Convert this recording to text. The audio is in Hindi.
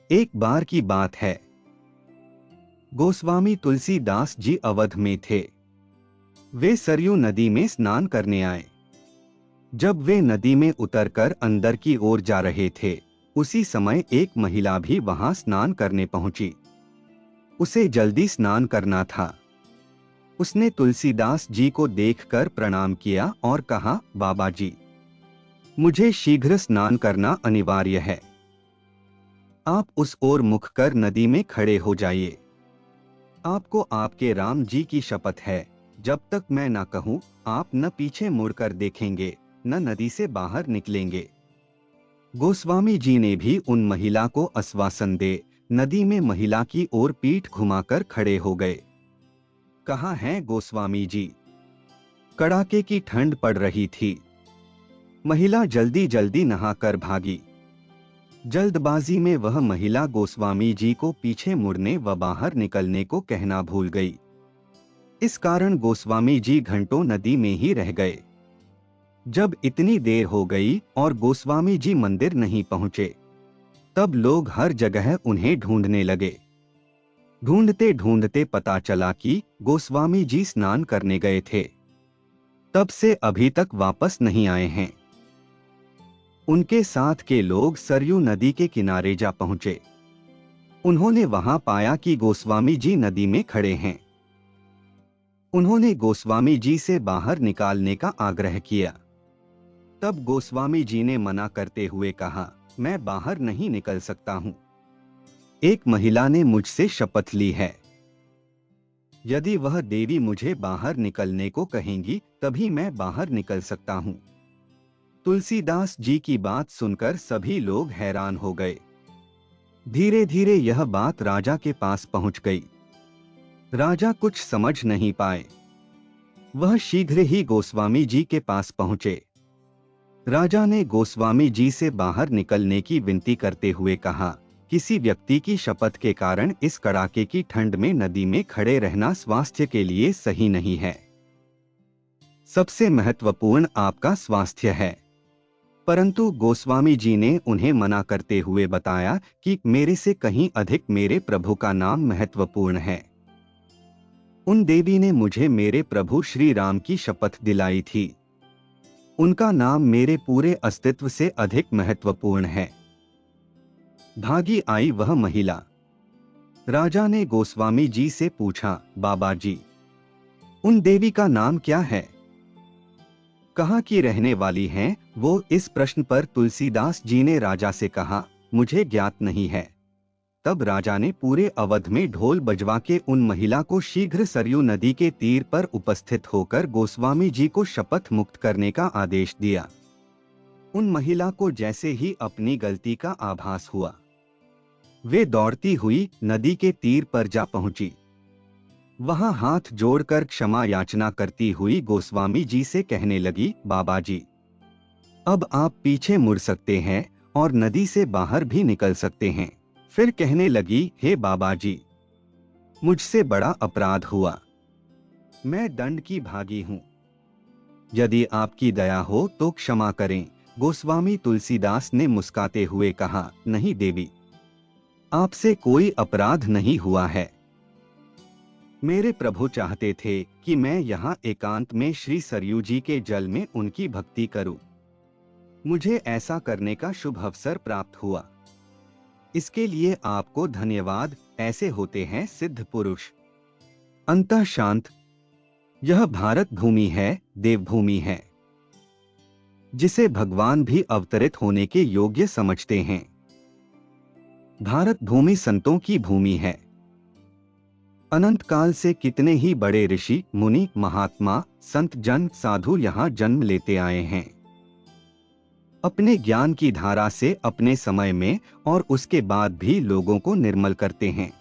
एक बार की बात है, गोस्वामी तुलसीदास जी अवध में थे। वे सरयू नदी में स्नान करने आए। जब वे नदी में उतरकर अंदर की ओर जा रहे थे, उसी समय एक महिला भी वहां स्नान करने पहुंची। उसे जल्दी स्नान करना था। उसने तुलसीदास जी को देखकर प्रणाम किया और कहा, बाबा जी, मुझे शीघ्र स्नान करना अनिवार्य है। आप उस ओर मुख कर नदी में खड़े हो जाइए। आपको आपके राम जी की शपथ है, जब तक मैं न कहूं, आप न पीछे मुड़कर देखेंगे, न नदी से बाहर निकलेंगे। गोस्वामी जी ने भी उन महिला को आश्वासन दे नदी में महिला की ओर पीठ घुमाकर खड़े हो गए। कहाँ हैं गोस्वामी जी? कड़ाके की ठंड पड़ रही थी। महिला जल्दी जल्दी नहाकर भागी। जल्दबाजी में वह महिला गोस्वामी जी को पीछे मुड़ने व बाहर निकलने को कहना भूल गई। इस कारण गोस्वामी जी घंटों नदी में ही रह गए। जब इतनी देर हो गई और गोस्वामी जी मंदिर नहीं पहुंचे, तब लोग हर जगह उन्हें ढूंढने लगे। ढूंढते ढूंढते पता चला कि गोस्वामी जी स्नान करने गए थे। तब से अभी तक वापस नहीं आए हैं। उनके साथ के लोग सरयू नदी के किनारे जा पहुंचे। उन्होंने वहां पाया कि गोस्वामी जी नदी में खड़े हैं। उन्होंने गोस्वामी जी से बाहर निकालने का आग्रह किया। तब गोस्वामी जी ने मना करते हुए कहा, मैं बाहर नहीं निकल सकता हूं। एक महिला ने मुझसे शपथ ली है। यदि वह देवी मुझे बाहर निकलने को कहेंगी, तभी मैं बाहर निकल सकता हूं। तुलसीदास जी की बात सुनकर सभी लोग हैरान हो गए। धीरे धीरे यह बात राजा के पास पहुंच गई। राजा कुछ समझ नहीं पाए। वह शीघ्र ही गोस्वामी जी के पास पहुंचे। राजा ने गोस्वामी जी से बाहर निकलने की विनती करते हुए कहा, किसी व्यक्ति की शपथ के कारण इस कड़ाके की ठंड में नदी में खड़े रहना स्वास्थ्य के लिए सही नहीं है। सबसे महत्वपूर्ण आपका स्वास्थ्य है। परंतु गोस्वामी जी ने उन्हें मना करते हुए बताया कि मेरे से कहीं अधिक मेरे प्रभु का नाम महत्वपूर्ण है। उन देवी ने मुझे मेरे प्रभु श्री राम की शपथ दिलाई थी। उनका नाम मेरे पूरे अस्तित्व से अधिक महत्वपूर्ण है। भागी आई वह महिला। राजा ने गोस्वामी जी से पूछा, बाबा जी, उन देवी का नाम क्या है? कहाँ की रहने वाली हैं वो? इस प्रश्न पर तुलसीदास जी ने राजा से कहा, मुझे ज्ञात नहीं है। तब राजा ने पूरे अवध में ढोल बजवा के उन महिला को शीघ्र सरयू नदी के तीर पर उपस्थित होकर गोस्वामी जी को शपथ मुक्त करने का आदेश दिया। उन महिला को जैसे ही अपनी गलती का आभास हुआ, वे दौड़ती हुई नदी के तीर पर जा पहुंची। वहां हाथ जोड़कर क्षमा याचना करती हुई गोस्वामी जी से कहने लगी, बाबा जी, अब आप पीछे मुड़ सकते हैं और नदी से बाहर भी निकल सकते हैं। फिर कहने लगी, हे बाबा जी, मुझसे बड़ा अपराध हुआ। मैं दंड की भागी हूं। यदि आपकी दया हो तो क्षमा करें। गोस्वामी तुलसीदास ने मुस्काते हुए कहा, नहीं देवी, आपसे कोई अपराध नहीं हुआ है। मेरे प्रभु चाहते थे कि मैं यहाँ एकांत में श्री सरयू जी के जल में उनकी भक्ति करूं। मुझे ऐसा करने का शुभ अवसर प्राप्त हुआ। इसके लिए आपको धन्यवाद। ऐसे होते हैं सिद्ध पुरुष। अंतः शांत। यह भारत भूमि है, देवभूमि है, जिसे भगवान भी अवतरित होने के योग्य समझते हैं। भारत भूमि संतों की भूमि है। अनंत काल से कितने ही बड़े ऋषि, मुनि, महात्मा, संत जन, साधु यहाँ जन्म लेते आए हैं। अपने ज्ञान की धारा से अपने समय में और उसके बाद भी लोगों को निर्मल करते हैं।